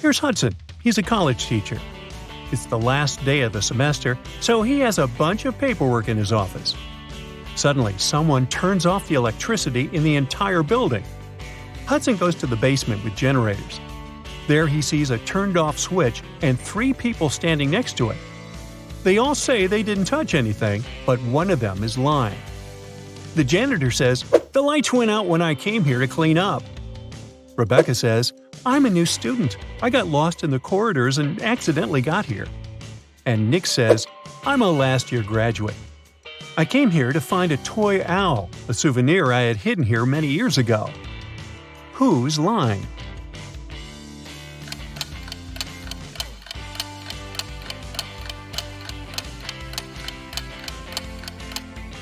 Here's Hudson. He's a college teacher. It's the last day of the semester, so he has a bunch of paperwork in his office. Suddenly, someone turns off the electricity in the entire building. Hudson goes to the basement with generators. There he sees a turned-off switch and 3 people standing next to it. They all say they didn't touch anything, but one of them is lying. The janitor says, "The lights went out when I came here to clean up." Rebecca says, "I'm a new student. I got lost in the corridors and accidentally got here." And Nick says, "I'm a last-year graduate. I came here to find a toy owl, a souvenir I had hidden here many years ago." Who's lying?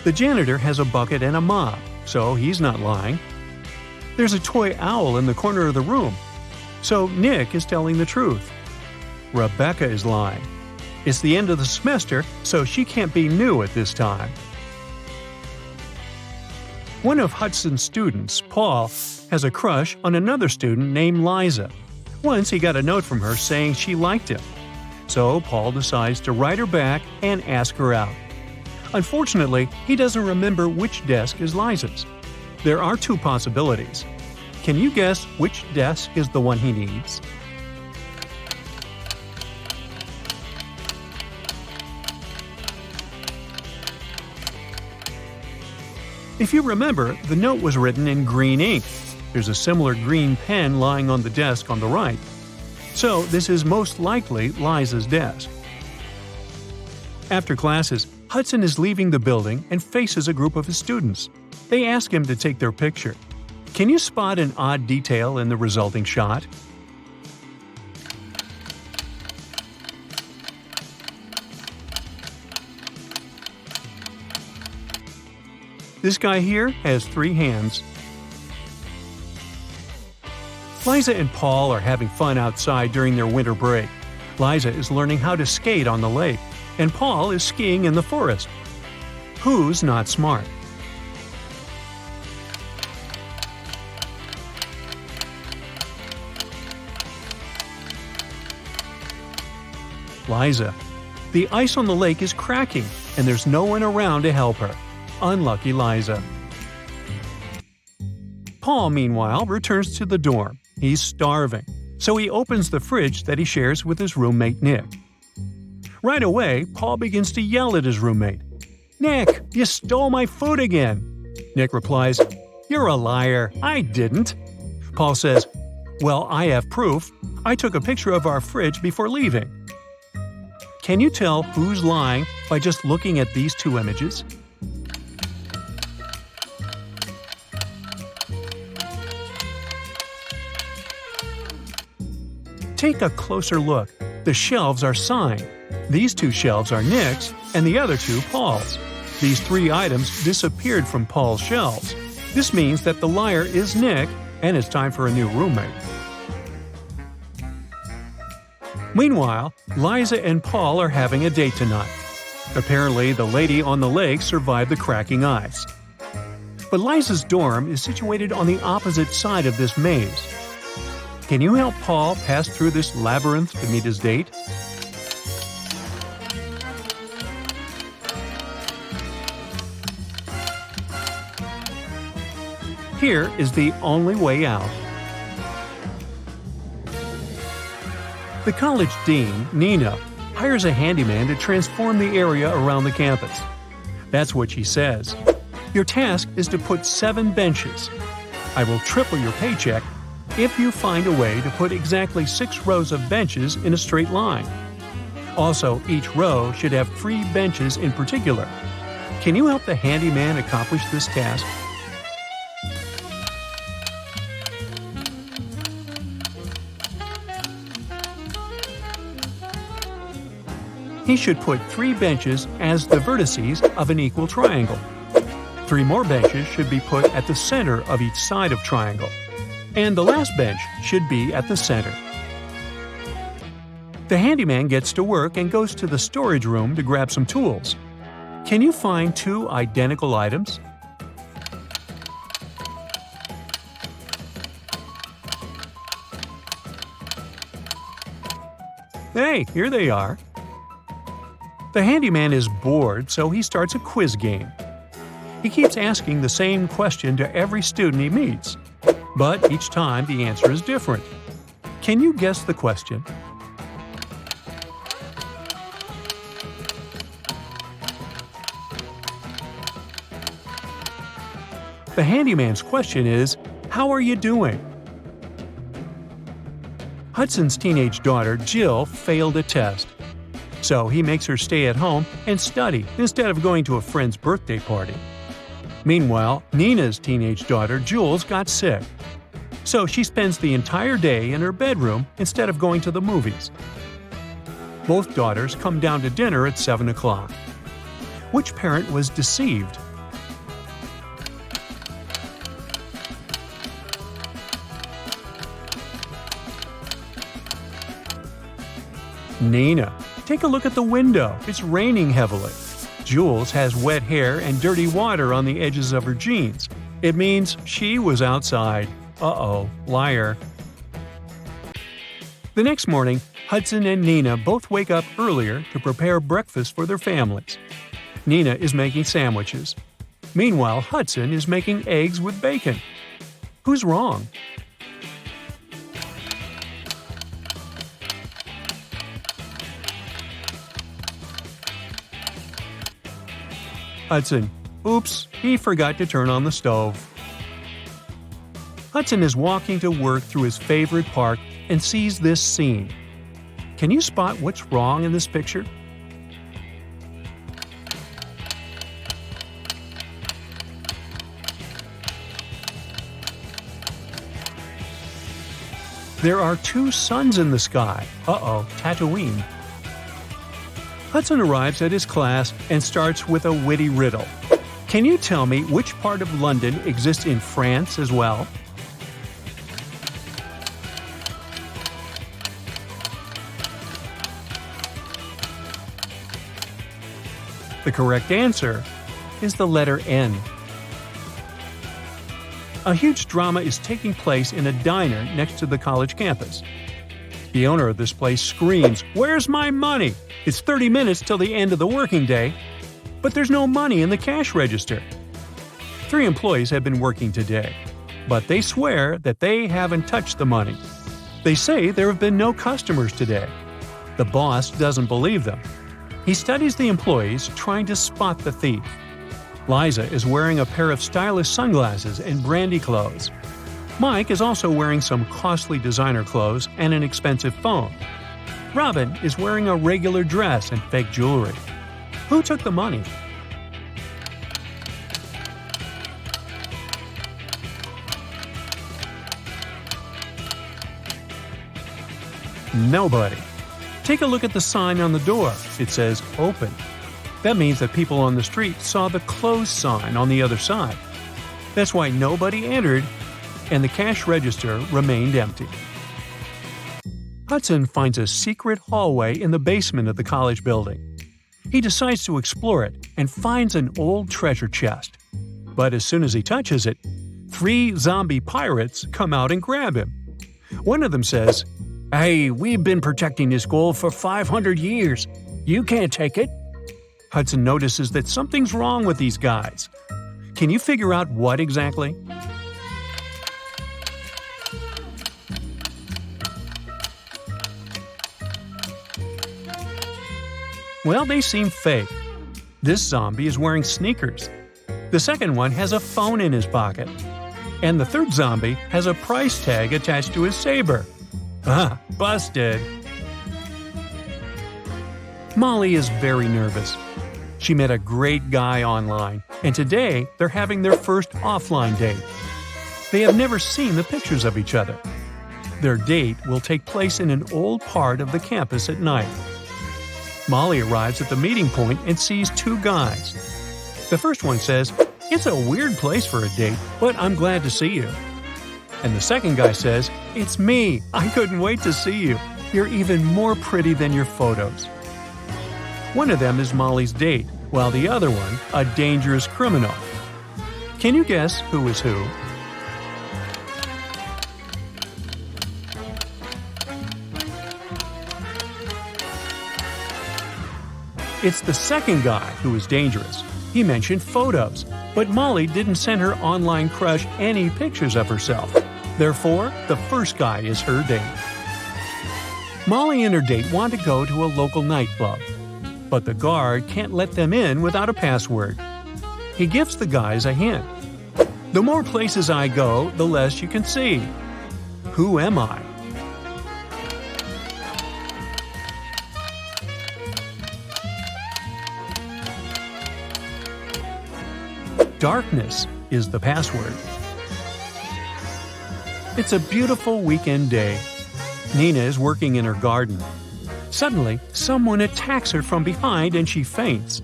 The janitor has a bucket and a mop, so he's not lying. There's a toy owl in the corner of the room, so Nick is telling the truth. Rebecca is lying. It's the end of the semester, so she can't be new at this time. One of Hudson's students, Paul, has a crush on another student named Liza. Once he got a note from her saying she liked him. So Paul decides to write her back and ask her out. Unfortunately, he doesn't remember which desk is Liza's. There are 2 possibilities. Can you guess which desk is the one he needs? If you remember, the note was written in green ink. There's a similar green pen lying on the desk on the right. So this is most likely Liza's desk. After classes, Hudson is leaving the building and faces a group of his students. They ask him to take their picture. Can you spot an odd detail in the resulting shot? This guy here has 3 hands. Liza and Paul are having fun outside during their winter break. Liza is learning how to skate on the lake, and Paul is skiing in the forest. Who's not smart? Liza. The ice on the lake is cracking, and there's no one around to help her. Unlucky Liza. Paul, meanwhile, returns to the dorm. He's starving, so he opens the fridge that he shares with his roommate Nick. Right away, Paul begins to yell at his roommate. "Nick, you stole my food again!" Nick replies, "You're a liar. I didn't." Paul says, "Well, I have proof. I took a picture of our fridge before leaving." Can you tell who's lying by just looking at these 2 images? Take a closer look. The shelves are signed. These 2 shelves are Nick's and the other 2 Paul's. These 3 items disappeared from Paul's shelves. This means that the liar is Nick, and it's time for a new roommate. Meanwhile, Liza and Paul are having a date tonight. Apparently, the lady on the lake survived the cracking ice. But Liza's dorm is situated on the opposite side of this maze. Can you help Paul pass through this labyrinth to meet his date? Here is the only way out. The college dean, Nina, hires a handyman to transform the area around the campus. That's what she says. Your task is to put 7 benches. I will triple your paycheck if you find a way to put exactly 6 rows of benches in a straight line. Also, each row should have 3 benches in particular. Can you help the handyman accomplish this task? He should put 3 benches as the vertices of an equal triangle. 3 more benches should be put at the center of each side of triangle. And the last bench should be at the center. The handyman gets to work and goes to the storage room to grab some tools. Can you find 2 identical items? Hey, here they are. The handyman is bored, so he starts a quiz game. He keeps asking the same question to every student he meets, but each time the answer is different. Can you guess the question? The handyman's question is, "How are you doing?" Hudson's teenage daughter, Jill, failed a test. So he makes her stay at home and study instead of going to a friend's birthday party. Meanwhile, Nina's teenage daughter, Jules, got sick. So she spends the entire day in her bedroom instead of going to the movies. Both daughters come down to dinner at 7 o'clock. Which parent was deceived? Nina. Take a look at the window. It's raining heavily. Jules has wet hair and dirty water on the edges of her jeans. It means she was outside. Uh-oh, liar. The next morning, Hudson and Nina both wake up earlier to prepare breakfast for their families. Nina is making sandwiches. Meanwhile, Hudson is making eggs with bacon. Who's wrong? Hudson. Oops, he forgot to turn on the stove. Hudson is walking to work through his favorite park and sees this scene. Can you spot what's wrong in this picture? There are two suns in the sky. Uh-oh, Tatooine. Hudson arrives at his class and starts with a witty riddle. Can you tell me which part of London exists in France as well? The correct answer is the letter N. A huge drama is taking place in a diner next to the college campus. The owner of this place screams, "Where's my money? It's 30 minutes till the end of the working day." But there's no money in the cash register. 3 employees have been working today, but they swear that they haven't touched the money. They say there have been no customers today. The boss doesn't believe them. He studies the employees, trying to spot the thief. Liza is wearing a pair of stylish sunglasses and brandy clothes. Mike is also wearing some costly designer clothes and an expensive phone. Robin is wearing a regular dress and fake jewelry. Who took the money? Nobody. Take a look at the sign on the door. It says "Open." That means that people on the street saw the closed sign on the other side. That's why nobody entered and the cash register remained empty. Hudson finds a secret hallway in the basement of the college building. He decides to explore it and finds an old treasure chest. But as soon as he touches it, 3 zombie pirates come out and grab him. One of them says, "Hey, we've been protecting this gold for 500 years. You can't take it." Hudson notices that something's wrong with these guys. Can you figure out what exactly? Well, they seem fake. This zombie is wearing sneakers. The second one has a phone in his pocket. And the third zombie has a price tag attached to his saber. Ah, busted. Molly is very nervous. She met a great guy online, and today they're having their first offline date. They have never seen the pictures of each other. Their date will take place in an old part of the campus at night. Molly arrives at the meeting point and sees 2 guys. The first one says, "It's a weird place for a date, but I'm glad to see you." And the second guy says, "It's me. I couldn't wait to see you. You're even more pretty than your photos." One of them is Molly's date, while the other one, a dangerous criminal. Can you guess who is who? It's the second guy who is dangerous. He mentioned photos, but Molly didn't send her online crush any pictures of herself. Therefore, the first guy is her date. Molly and her date want to go to a local nightclub, but the guard can't let them in without a password. He gives the guys a hint. The more places I go, the less you can see. Who am I? Darkness is the password. It's a beautiful weekend day. Nina is working in her garden. Suddenly, someone attacks her from behind and she faints.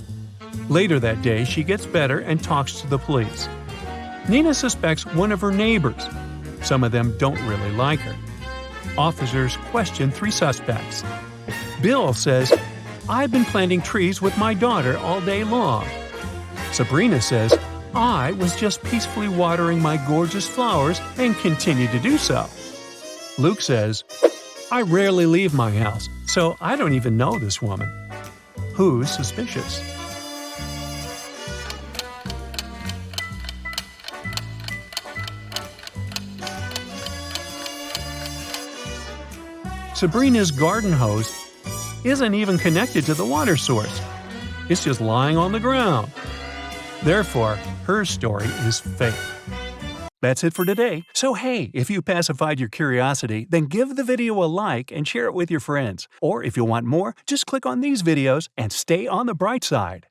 Later that day, she gets better and talks to the police. Nina suspects one of her neighbors. Some of them don't really like her. Officers question 3 suspects. Bill says, "I've been planting trees with my daughter all day long." Sabrina says, "I was just peacefully watering my gorgeous flowers and continue to do so." Luke says, "I rarely leave my house, so I don't even know this woman." Who's suspicious? Sabrina's garden hose isn't even connected to the water source. It's just lying on the ground. Therefore, her story is fake. That's it for today. So hey, if you pacified your curiosity, then give the video a like and share it with your friends. Or if you want more, just click on these videos and stay on the bright side.